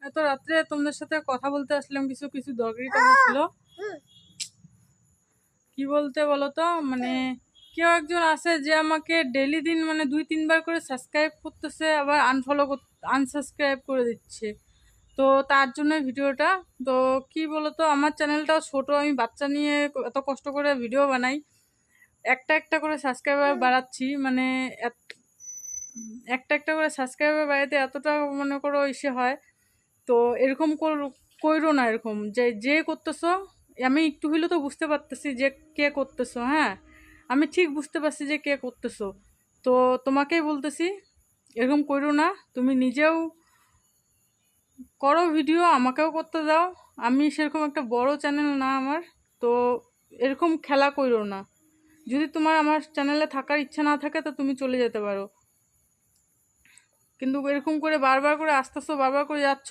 এত রাত্রে তোমাদের সাথে কথা বলতে আসলাম, কিছু কিছু দরকারি কথা ছিল। কি বলতে বলো তো, মানে কেউ একজন আছে যে আমাকে ডেইলি দিন মানে 2-3 বার করে সাবস্ক্রাইব করতেছে, আবার আনসাবস্ক্রাইব করে দিচ্ছে। তো তার জন্য ভিডিওটা। তো কি বলতো, আমার চ্যানেলটাও ছোট, আমি বাচ্চা নিয়ে এত কষ্ট করে ভিডিও বানাই, একটা একটা করে সাবস্ক্রাইবার বাড়াচ্ছি, মানে একটা একটা করে সাবস্ক্রাইবার বাড়াতে এতটা মনে করো ইসে হয়। তো এরকম কইরো না, এরকম যে যে করতেছো, আমি একটু হইলেও তো বুঝতে পারতেছি যে কে করতেছো। হ্যাঁ, আমি ঠিক বুঝতে পারছি যে কে করতেছো। তো তোমাকেই বলতেছি, এরকম কইরো না। তুমি নিজেও করো ভিডিও, আমাকেও করতে দাও। আমি সেরকম একটা বড় চ্যানেল না আমার। তো এরকম খেলা কইরো না। যদি তোমার আমার চ্যানেলে থাকার ইচ্ছা না থাকে তো তুমি চলে যেতে পারো, কিন্তু এরকম করে বারবার করে আসতেছো, বারবার করে যাচ্ছ,